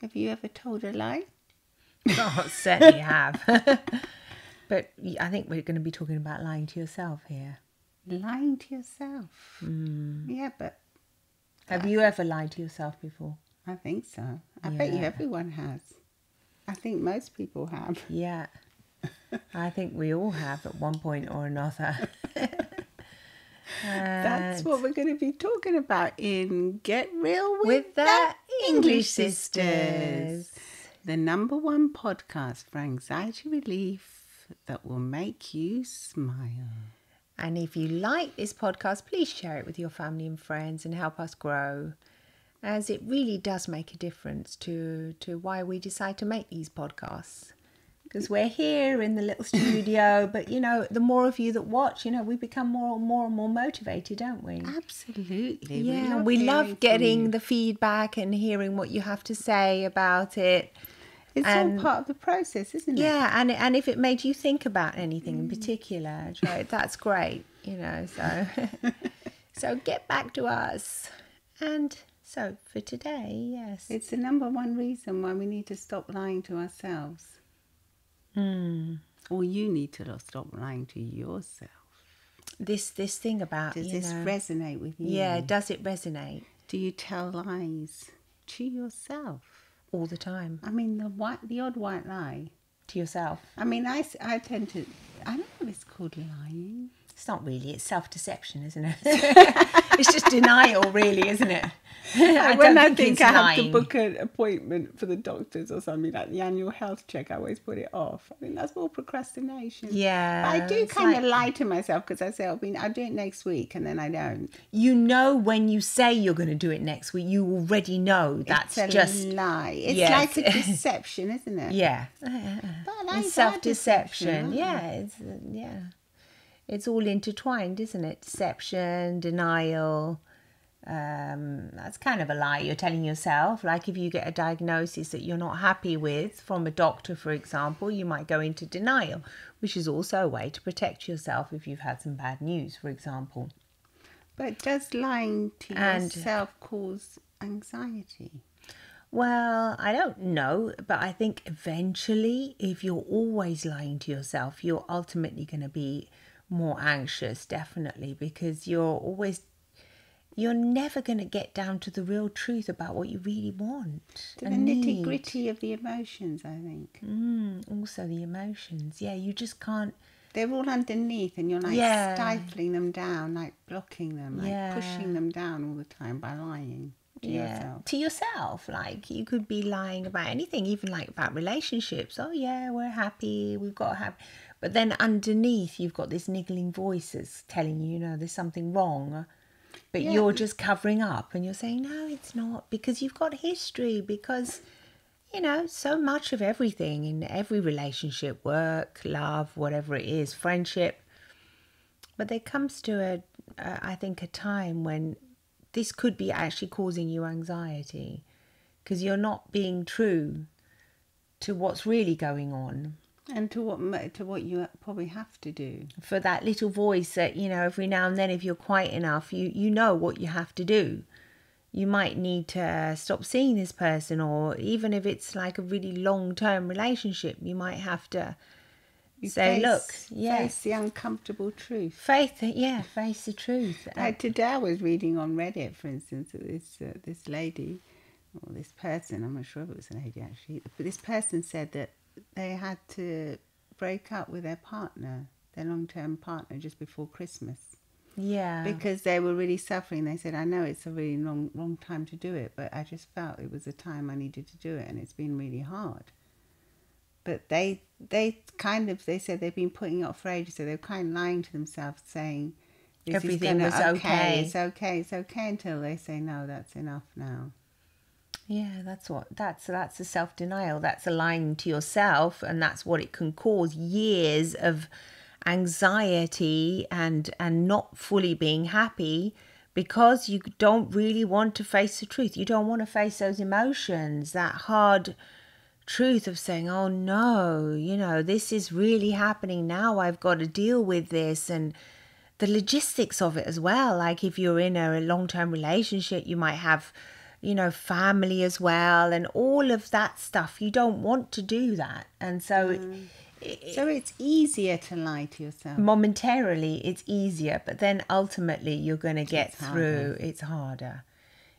Have you ever told a lie? Oh, certainly have. But I think we're going to be talking about lying to yourself here. Lying to yourself. Yeah, but Have you ever lied to yourself before? I think so. I bet you Yeah. everyone has. I think most people have. Yeah. I think we all have at one point or another. That's what we're going to be talking about in Get Real With the the English Sisters. The #1 podcast for anxiety relief that will make you smile. And if you like this podcast, please share it with your family and friends and help us grow, as it really does make a difference to why we decide to make these podcasts. Because we're here in the little studio, but, you know, the more of you that watch, you know, we become more and more motivated, don't we? Absolutely. Yeah, we love getting the feedback and hearing what you have to say about it. It's all part of the process, isn't it? Yeah, and if it made you think about anything in particular, right, that's great, you know, so so get back to us. And so for today, yes. It's the #1 reason why we need to stop lying to ourselves. Or you need to stop lying to yourself. This thing about, Does this resonate with you? Yeah, does it resonate? Do you tell lies to yourself? All the time. I mean, the odd white lie. To yourself. I mean, I tend to, I don't know what it's called, lying. It's not really, it's self-deception, isn't it? It's just denial, really, isn't it? When I think I have to book an appointment for the doctors or something, like the annual health check, I always put it off. I mean, that's more procrastination. Yeah. But I do kind of lie to myself because I say, I'll do it next week, and then I don't. You know, when you say you're going to do it next week, you already know that's it's a just lie. It's like a deception, isn't it? Yeah. But It's self-deception. Yeah, it's all intertwined, isn't it? Deception, denial. That's kind of a lie you're telling yourself. Like if you get a diagnosis that you're not happy with from a doctor, for example, you might go into denial, which is also a way to protect yourself if you've had some bad news, for example. But does lying to yourself cause anxiety? Well, I don't know, but I think eventually, if you're always lying to yourself, you're ultimately going to be more anxious, definitely, because you're never going to get down to the real truth about what you really want. To the nitty-gritty of the emotions, I think. Also the emotions. Yeah, you just can't. They're all underneath and you're like stifling them down, like blocking them, like pushing them down all the time by lying to yourself. To yourself. Like you could be lying about anything, even like about relationships. Oh yeah, we're happy, we've got happy. But then underneath you've got this niggling voice that's telling you, you know, there's something wrong. But you're just covering up and you're saying, no, it's not, because you've got history, because, you know, so much of everything in every relationship, work, love, whatever it is, friendship. But there comes to I think a time when this could be actually causing you anxiety because you're not being true to what's really going on. And to what you probably have to do. For that little voice that, you know, every now and then, if you're quiet enough, you know what you have to do. You might need to stop seeing this person, or even if it's like a really long-term relationship, you might have to face the uncomfortable truth. Face the truth. Today I was reading on Reddit, for instance, this lady, or this person, I'm not sure if it was a lady actually, but this person said that they had to break up with their partner, their long-term partner, just before Christmas. Yeah. Because they were really suffering. They said, I know it's a really long time to do it, but I just felt it was the time I needed to do it, and it's been really hard. But they said they've been putting it off for ages, so they're kind of lying to themselves, saying everything was okay. It's okay until they say, no, that's enough now. Yeah, that's a self-denial. That's a lying to yourself, and that's what it can cause, years of anxiety and not fully being happy because you don't really want to face the truth. You don't want to face those emotions, that hard truth of saying, oh no, you know, this is really happening now. I've got to deal with this, and the logistics of it as well. Like if you're in a long-term relationship, you might have, family as well, and all of that stuff. You don't want to do that. And so So it's easier to lie to yourself. momentarily it's easier, but then ultimately you're going to get It's through. harder.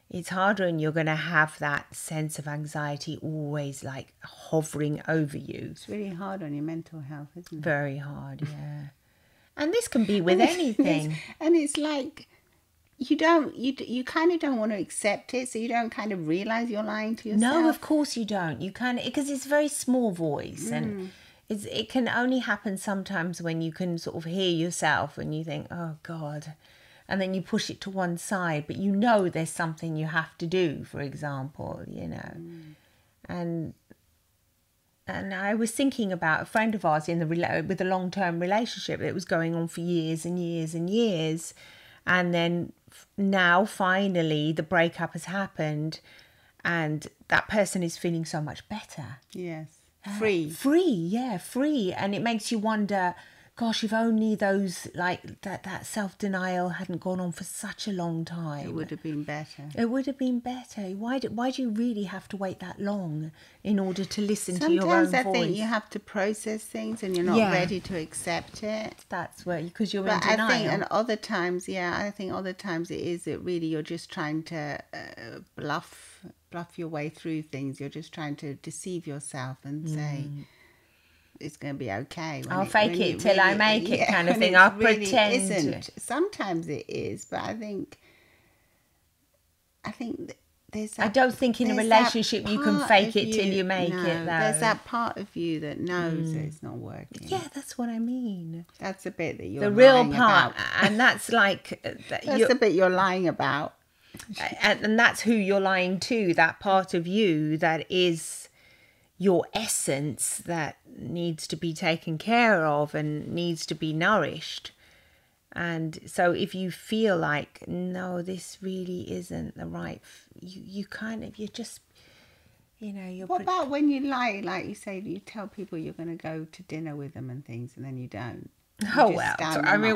It's harder, and you're going to have that sense of anxiety always like hovering over you. It's really hard on your mental health, isn't it? Very hard, yeah. And this can be with anything. And it's like you kind of don't want to accept it, so you don't kind of realize you're lying to yourself. No, of course you don't. You can, because it's a very small voice, and it can only happen sometimes when you can sort of hear yourself and you think, oh God, and then you push it to one side, but there's something you have to do, for example, and I was thinking about a friend of ours with a long-term relationship that was going on for years and years and years, and then now finally the breakup has happened, and that person is feeling so much better. Yes. Free. Free. And it makes you wonder, gosh, if only those, like, that self-denial hadn't gone on for such a long time. It would have been better. It would have been better. Why do you really have to wait that long in order to listen to your own voice? Sometimes I think you have to process things and you're not ready to accept it. That's where, because you're But in denial. I think, and other times it really you're just trying to bluff your way through things. You're just trying to deceive yourself and say it's going to be okay. I'll fake it till I make it, kind of thing. I'll pretend. Isn't. Sometimes it is, but I think there's that, I don't think in a relationship you can fake it till you make it, though. There's that part of you that knows that it's not working. Yeah, that's what I mean. That's the bit that you're the real lying part, about. and that's like that's the bit you're lying about. And that's who you're lying to, that part of you that is your essence that needs to be taken care of and needs to be nourished. And so if you feel like, no, this really isn't the right, you're what about when you lie, like you say, you tell people you're going to go to dinner with them and things, and then you don't? Oh, well,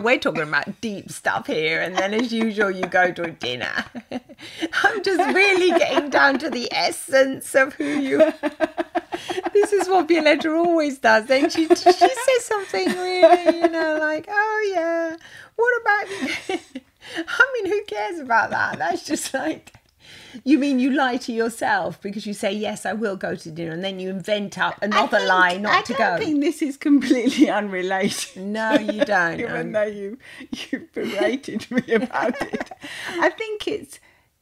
we're talking about deep stuff here, and then as usual you go to a dinner. I'm just really getting down to the essence of who you are. This is what Violetta always does. Then she says something really, like, oh yeah, what about me? I mean, who cares about that? That's just like, you mean you lie to yourself because you say, yes, I will go to dinner, and then you invent up another lie not to go. I don't think this is completely unrelated. No, you don't. Even though you berated me about it. I think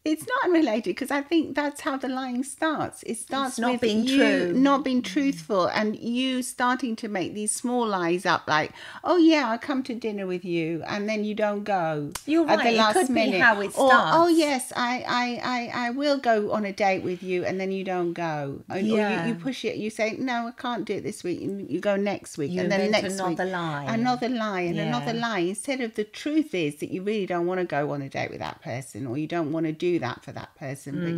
it's not unrelated, because I think that's how the lying starts. It starts not with being you true. Not being truthful, and you starting to make these small lies up, like, oh yeah, I'll come to dinner with you, and then you don't go. You're right. At the last it could minute. be how it Or, starts. oh yes, I will go on a date with you, and then you don't go. Or you push it. You say, no, I can't do it this week, and you go next week, You and then invent next another week lie. another lie, and another lie. Instead of the truth is that you really don't want to go on a date with that person, or you don't want to do that for that person. But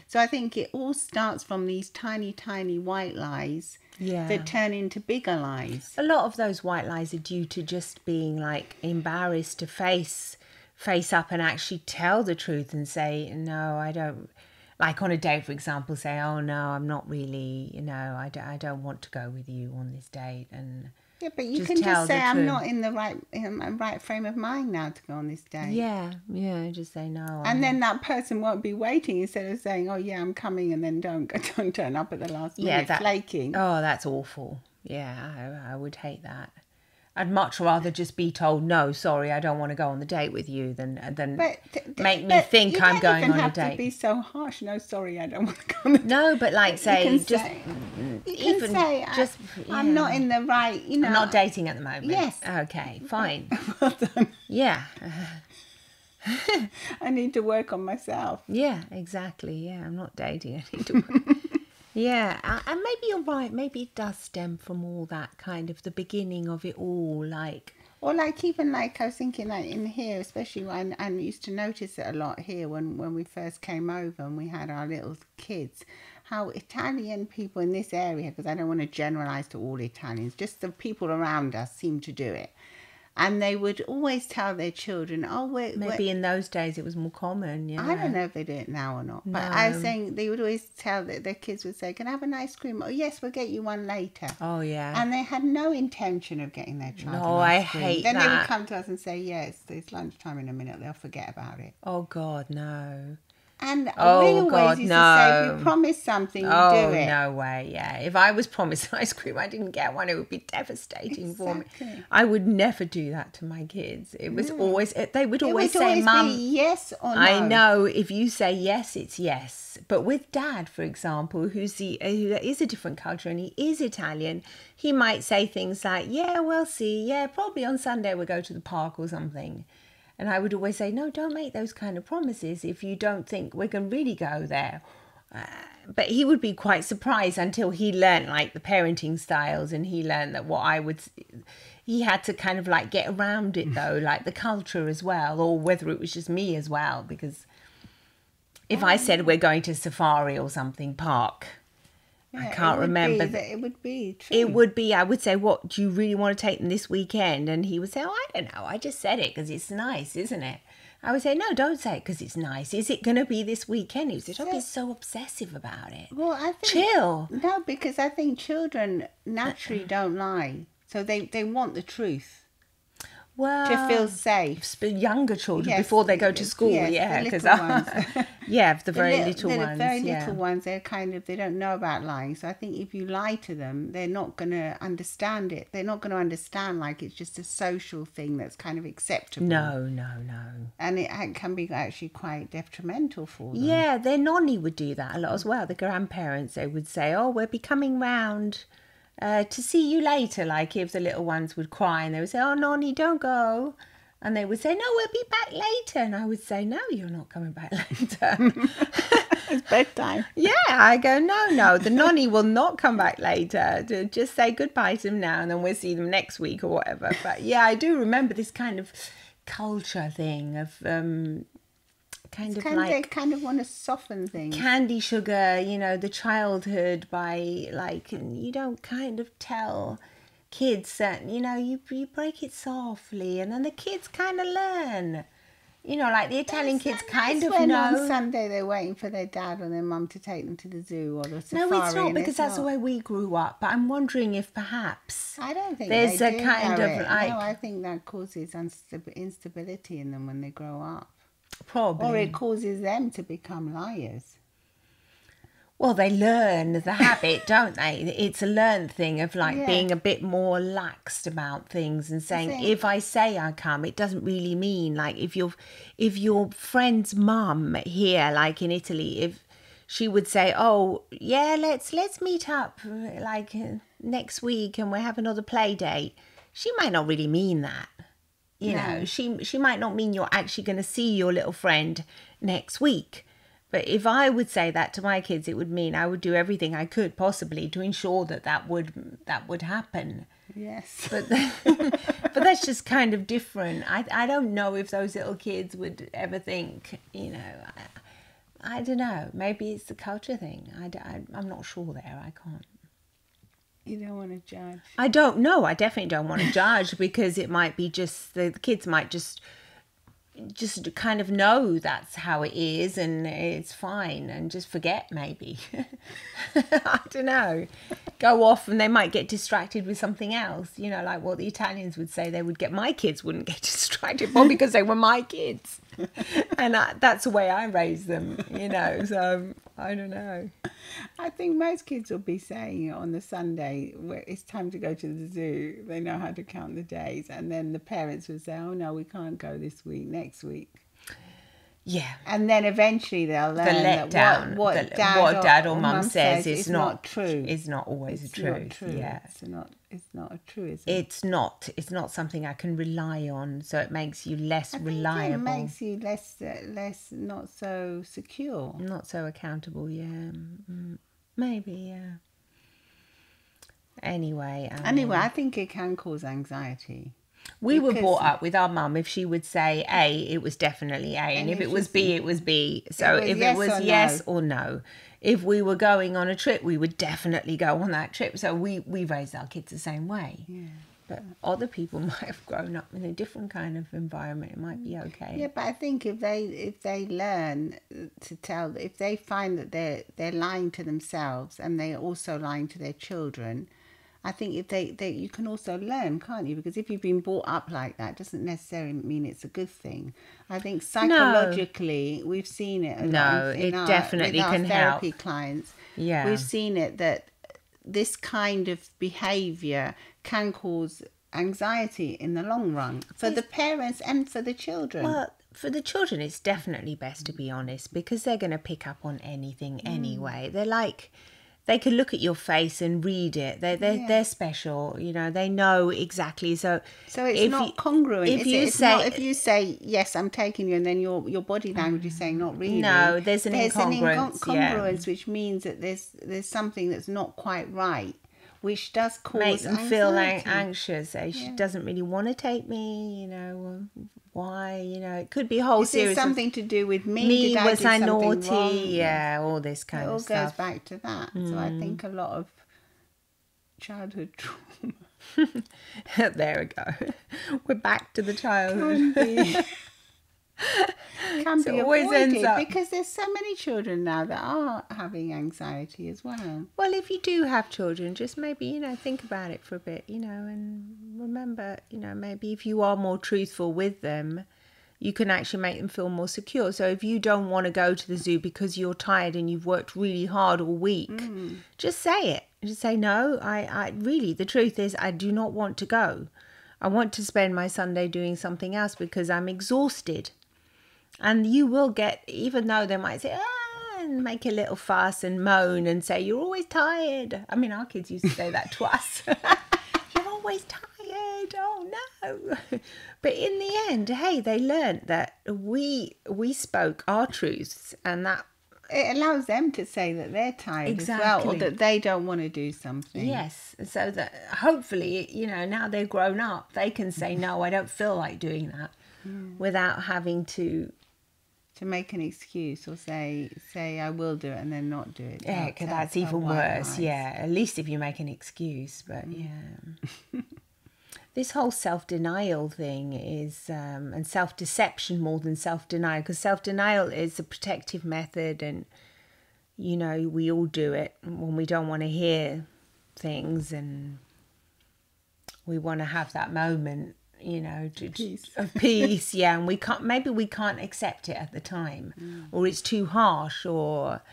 so I think it all starts from these tiny white lies that turn into bigger lies. A lot of those white lies are due to just being like embarrassed to face up and actually tell the truth and say, no, I don't, like on a date, for example, say, oh no, I'm not really, I don't want to go with you on this date. And yeah, but you can just say, I'm not in the right frame of mind now to go on this date. Yeah, just say no. And then that person won't be waiting, instead of saying, oh yeah, I'm coming, and then don't turn up at the last minute flaking. Oh, that's awful. Yeah, I would hate that. I'd much rather just be told, no, sorry, I don't want to go on the date with you, than make me think I'm going on a date. You don't even have to be so harsh. No, sorry, I don't want to go on the date. No, but like say, you can say, I'm not in the right, I'm not dating at the moment. Yes. Okay, fine. Well done. Yeah. I need to work on myself. Yeah, exactly. Yeah, I'm not dating. I need to work. Yeah, and maybe you're right. Maybe it does stem from all that kind of the beginning of it all, like. Or like even like I was thinking like in here, especially when I used to notice it a lot here when we first came over and we had our little kids, how Italian people in this area, because I don't want to generalize to all Italians, just the people around us seem to do it. And they would always tell their children, "Oh, Maybe in those days it was more common, yeah. I don't know if they do it now or not, but I was No. saying they would always tell that their kids would say, "Can I have an ice cream?" "Oh, yes, we'll get you one later." Oh, yeah. And they had no intention of getting their child No, an I ice cream. hate Then they would that. come to us and say, "Yes, it's lunchtime in a minute." They'll forget about it. Oh, God, no. And we Oh, always God, used to say, if no. we promise something, you Oh, do it. no way, yeah. If I was promised ice cream, I didn't get one, it would be devastating for me. Exactly. I would never do that to my kids. It was always, they would It always would say, always Mum, be yes or no. I know if you say yes, it's yes. But with Dad, for example, who is a different culture and he is Italian, he might say things like, yeah, we'll see. Yeah, probably on Sunday we'll go to the park or something. And I would always say, no, don't make those kind of promises if you don't think we can really go there. But he would be quite surprised until he learned like the parenting styles, and he learned that he had to kind of like get around it though, like the culture as well, or whether it was just me as well, because if I said we're going to safari or something park, I can't remember. It would be true. It would be, I would say, what, do you really want to take them this weekend? And he would say, oh, I don't know. I just said it because it's nice, isn't it? I would say, no, don't say it because it's nice. Is it going to be this weekend? He would say, don't be so obsessive about it. Well, I think... Chill. No, because I think children naturally don't lie. So they want the truth. Well, to feel safe. Younger children before they go to school, yes, because the very little ones. The very little ones, they don't know about lying. So I think if you lie to them, they're not going to understand it. They're not going to understand like it's just a social thing that's kind of acceptable. No. And it can be actually quite detrimental for them. Yeah, their nonny would do that a lot as well. The grandparents, they would say, oh, we'll be coming round to see you later. Like if the little ones would cry and they would say, oh, nonny, don't go. And they would say, no, we'll be back later. And I would say, no, you're not coming back later. It's bedtime. Yeah, I go, no, the nonny will not come back later. Just say goodbye to them now and then we'll see them next week or whatever. But yeah, I do remember this kind of culture thing of they kind of want to soften things. Candy sugar, the childhood by like, you don't kind of tell kids that, you break it softly and then the kids kind of learn. Like the Italian kids kind of when know. On Sunday they're waiting for their dad or their mum to take them to the zoo or the safari. No, it's not, because that's the way we grew up. But I'm wondering if perhaps I don't think there's they a kind of like. No, I think that causes instability in them when they grow up. Probably. Or it causes them to become liars. Well, they learn the habit, don't they? It's a learned thing of like being a bit more laxed about things and saying, if I say I come, it doesn't really mean like if your friend's mum here, like in Italy, if she would say, oh yeah, let's meet up like next week and we'll have another play date. She might not really mean that. You know, she might not mean you're actually going to see your little friend next week. But if I would say that to my kids, it would mean I would do everything I could possibly to ensure that would happen. Yes. But but that's just kind of different. I don't know if those little kids would ever think, I don't know. Maybe it's the culture thing. I'm not sure there. I can't. You don't want to judge. I don't know. I definitely don't want to judge because it might be just the kids might just kind of know that's how it is and it's fine and just forget maybe. I don't know. Go off and they might get distracted with something else, like what the Italians would say my kids wouldn't get distracted because they were my kids. And that's the way I raised them, so I don't know. I think most kids will be saying on the Sunday where it's time to go to the zoo. They know how to count the days, and then the parents will say, "Oh no, we can't go this week. Next week." Yeah, and then eventually they'll learn that what dad or mum says is not true. It's not always true. Not true. Yeah, it's not true, is it? It's not something I can rely on. So it makes you less reliable. It makes you less not so secure, not so accountable. Yeah, maybe. Yeah. Anyway, I think it can cause anxiety. We were brought up with our mum. If she would say A, it was definitely A. And if it was B, it was B. So if it was yes or no. If we were going on a trip, we would definitely go on that trip. So we raised our kids the same way. Yeah. But other people might have grown up in a different kind of environment. It might be okay. Yeah, but I think if they learn to tell, if they find that they're lying to themselves and they're also lying to their children, I think if they you can also learn, can't you? Because if you've been brought up like that, doesn't necessarily mean it's a good thing. I think psychologically we've seen it a lot it definitely with our can therapy help. clients. Yeah. We've seen it that this kind of behavior can cause anxiety in the long run for the parents and for the children. Well, for the children, it's definitely best to be honest, because they're going to pick up on anything anyway. They're like, they can look at your face and read it. They're special, you know. They know exactly. So it's not congruent. If you it's say, not, if you say yes, I'm taking you, and then your body language is saying not really. No, there's an incongruence, which means that there's something that's not quite right, which does cause make them anxiety. feel anxious. She doesn't really want to take me, you know. Why, you know, it could be a whole series. Is it something to do with me? Me, was I naughty? Wrong? Yeah, all this kind of stuff. It all goes back to that. So I think a lot of childhood trauma. There we go. We're back to the childhood. Can So be it always avoided ends up, because there's so many children now that are having anxiety as well. well, if you do have children, just maybe, you know, think about it for a bit, you know, and remember, you know, maybe if you are more truthful with them, you can actually make them feel more secure. So if you don't want to go to the zoo because you're tired and you've worked really hard all week, just say it. Just say, no, I really, the truth is I do not want to go. I want to spend my Sunday doing something else because I'm exhausted. And you will get, even though they might say, and make a little fuss and moan and say, you're always tired. I mean, our kids used to say that to us. You're always tired. Oh, no. But in the end, hey, they learned that we spoke our truths, and that it allows them to say that they're tired as well, or that they don't want to do something. Yes, so that hopefully, you know, now they're grown up, they can say, no, I don't feel like doing that, without having to make an excuse or say I will do it and then not do it. Yeah, because that's even worse. Yeah, at least if you make an excuse. But yeah, this whole self-denial thing is, and self-deception more than self-denial, because self-denial is a protective method, and you know, we all do it when we don't want to hear things and we want to have that moment, you know, of peace. Yeah, and we can't accept it at the time, or it's too harsh, or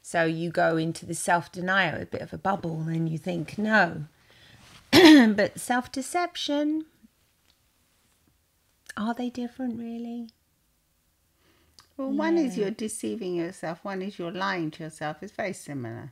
so you go into the self-denial, a bit of a bubble, and you think no. But self-deception, are they different really? Well, one is you're deceiving yourself, one is you're lying to yourself. It's very similar.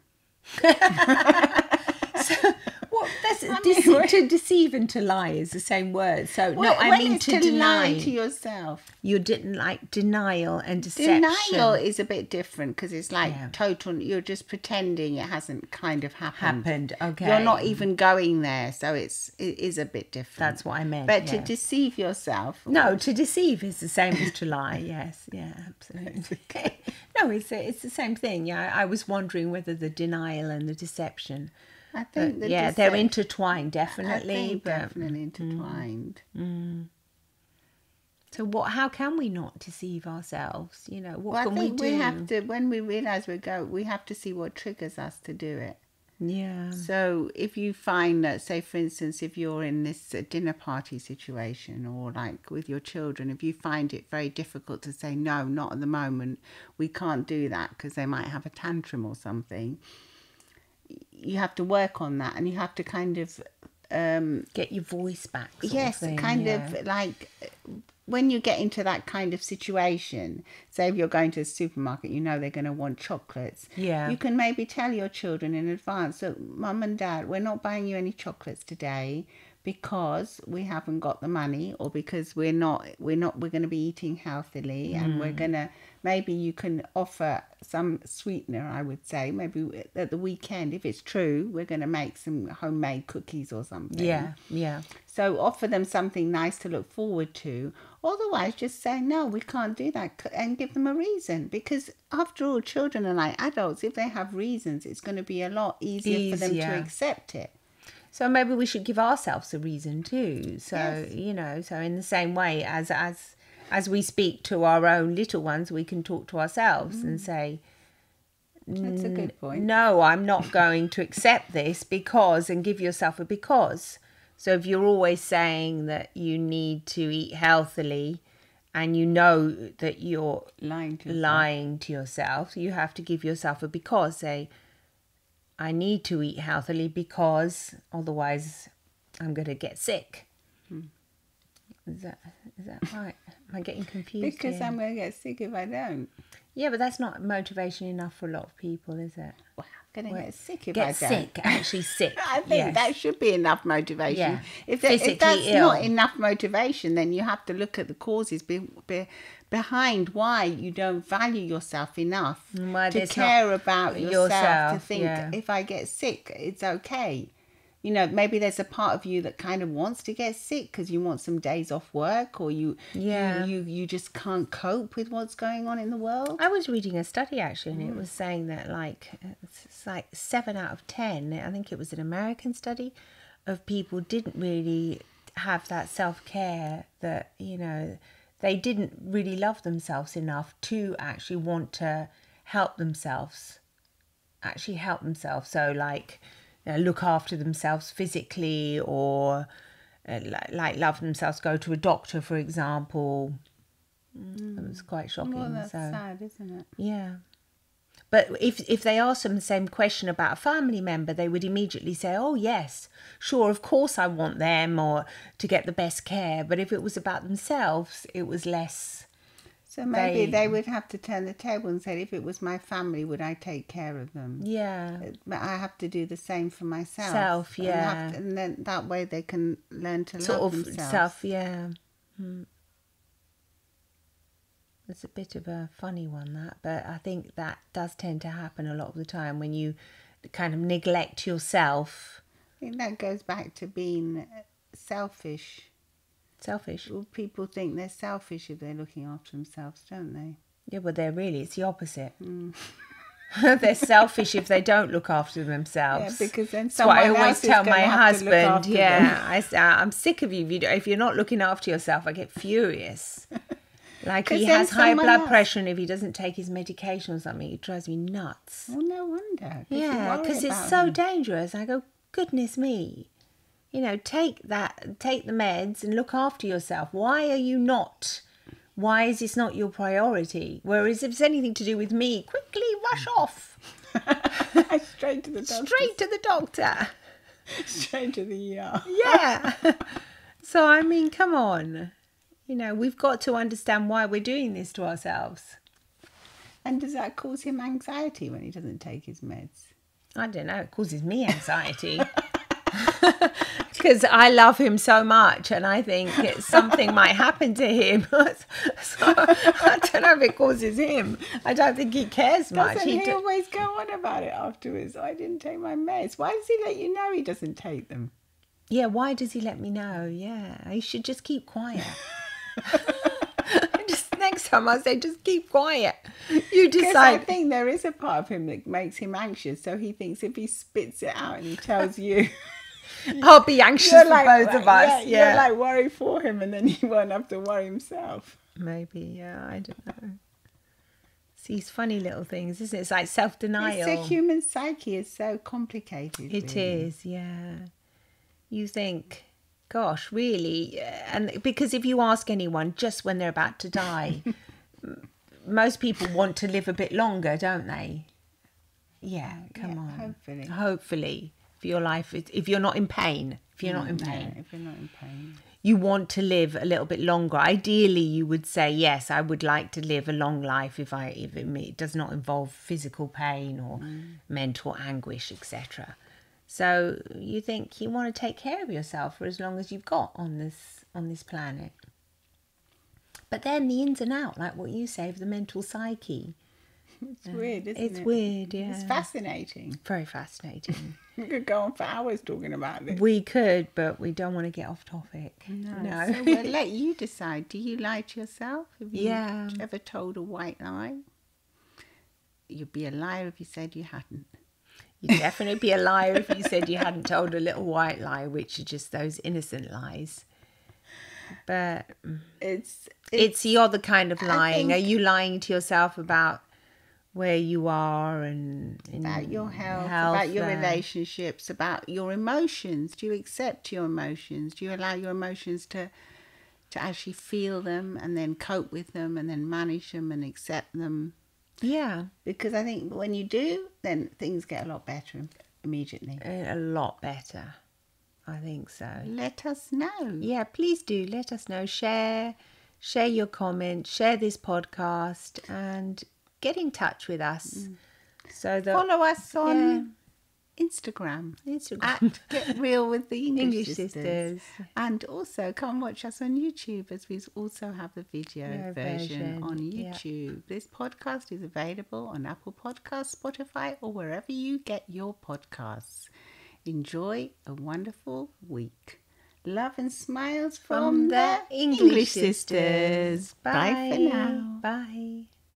To deceive and to lie is the same word. So well, no, I mean to deny. Lie to yourself. You didn't like denial and deception. Denial is a bit different because it's like total. You're just pretending it hasn't kind of happened. Okay. You're not even going there, so it is a bit different. That's what I meant. But to deceive yourself. No, to deceive is the same as to lie. Yes, yeah, absolutely. No, it's the same thing. Yeah, I was wondering whether the denial and the deception. I think they're intertwined, definitely. I think definitely intertwined. So how can we not deceive ourselves? You know, what can we do? We have to, when we realise we have to see what triggers us to do it. Yeah. So if you find that, say for instance, if you're in this dinner party situation, or like with your children, if you find it very difficult to say, no, not at the moment, we can't do that because they might have a tantrum or something, you have to work on that, and you have to kind of get your voice back. Yes, of like when you get into that kind of situation, say if you're going to the supermarket, you know they're going to want chocolates. Yeah. You can maybe tell your children in advance, look, Mum and Dad, we're not buying you any chocolates today because we haven't got the money, or because we're going to be eating healthily, and we're going to, maybe you can offer some sweetener, I would say, maybe at the weekend, if it's true, we're going to make some homemade cookies or something. Yeah. So offer them something nice to look forward to. Otherwise, just say, no, we can't do that, and give them a reason. Because after all, children are like adults. If they have reasons, it's going to be a lot easier for them to accept it. So maybe we should give ourselves a reason too. So, Yes. you know, so in the same way as we speak to our own little ones, we can talk to ourselves and say, That's a good point. no, I'm not going to accept this because, and give yourself a because. So if you're always saying that you need to eat healthily and you know that you're Lying to yourself. you have to give yourself a because. Say, I need to eat healthily because otherwise I'm going to get sick. Is that right? Am I getting confused Because here? I'm going to get sick if I don't. Yeah, but that's not motivation enough for a lot of people, is it? Well, I'm going to get sick if I Get don't. sick, actually sick. I think that should be enough motivation. Yeah. If Physically that's ill. not enough motivation, then you have to look at the causes behind why you don't value yourself enough Why to there's care not about yourself, to yourself, think, yeah. if I get sick, it's okay. You know, maybe there's a part of you that kind of wants to get sick because you want some days off work, or you just can't cope with what's going on in the world. I was reading a study actually, and it was saying that it's like 7 out of 10, I think it was an American study, of people didn't really have that self-care, that, you know, they didn't really love themselves enough to actually want to help themselves. So like, look after themselves physically, or like love themselves, go to a doctor, for example. It was quite shocking. Well, that's so sad, isn't it? yeah. But if they asked them the same question about a family member, they would immediately say, oh yes, sure, of course I want them or to get the best care. But if it was about themselves, it was less. So maybe they would have to turn the table and say, if it was my family, would I take care of them? Yeah. But I have to do the same for myself. And then that way they can learn to love themselves. Yeah. It's a bit of a funny one, that, but I think that does tend to happen a lot of the time when you kind of neglect yourself. I think that goes back to being selfish. Selfish? Well, people think they're selfish if they're looking after themselves, don't they? Yeah, but it's the opposite. They're selfish if they don't look after themselves. Yeah, because then that's what I someone always else is tell gonna my have to look husband. after Yeah, them. I'm sick of you. If you're not looking after yourself, I get furious. Like, 'Cause he then has high someone blood else- pressure, and if he doesn't take his medication or something, it drives me nuts. Well, no wonder. Yeah, because it's so dangerous. I go, goodness me. You know, take the meds and look after yourself. Why are you not? Why is this not your priority? Whereas if it's anything to do with me, quickly rush off. Straight to the doctor. Straight to the doctor. Straight to the ER. Yeah. So, I mean, come on. You know, we've got to understand why we're doing this to ourselves. And does that cause him anxiety when he doesn't take his meds? I don't know. It causes me anxiety. Because I love him so much, and I think something might happen to him. So I don't know if it causes him. I don't think he cares much. Doesn't he always go on about it afterwards? I didn't take my meds. Why does he let you know he doesn't take them? Yeah, why does he let me know? Yeah, he should just keep quiet. Just next time I say, just keep quiet. You Because decide. I think there is a part of him that makes him anxious. So he thinks if he spits it out and he tells you, I'll be anxious for both of us. You're like worried for him, and then he won't have to worry himself. Maybe, yeah, I don't know. It's these funny little things, isn't it? It's like self-denial. It's the human psyche is so complicated. It really. is, yeah. You think, gosh, really? And because if you ask anyone just when they're about to die, most people want to live a bit longer, don't they? Yeah, come on. Hopefully, for your life, if you're not in pain, if you're not in pain, you want to live a little bit longer. Ideally, you would say, yes, I would like to live a long life if it does not involve physical pain or mental anguish, etc. So you think you want to take care of yourself for as long as you've got on this planet. But then the ins and out, like what you say, of the mental psyche. It's weird, isn't it? It's weird, yeah. It's fascinating. Very fascinating. We could go on for hours talking about this. We could, but we don't want to get off topic. No. So we'll let you decide. Do you lie to yourself? Have you ever told a white lie? You'd be a liar if you said you hadn't. You'd definitely be a liar if you said you hadn't told a little white lie, which are just those innocent lies. But it's the other kind of lying. Are you lying to yourself about where you are and about your health, about your relationships, about your emotions? Do you accept your emotions? Do you allow your emotions to actually feel them and then cope with them and then manage them and accept them? Yeah. Because I think when you do, then things get a lot better immediately. A lot better. I think so. Let us know. Yeah, please do. Let us know. Share your comments, share this podcast, and get in touch with us. So that follow us on Instagram at Get Real with the English Sisters. And also come watch us on YouTube, as we also have the video version on YouTube. Yeah. This podcast is available on Apple Podcasts, Spotify, or wherever you get your podcasts. Enjoy a wonderful week. Love and smiles from the English Sisters. Bye for now. Bye.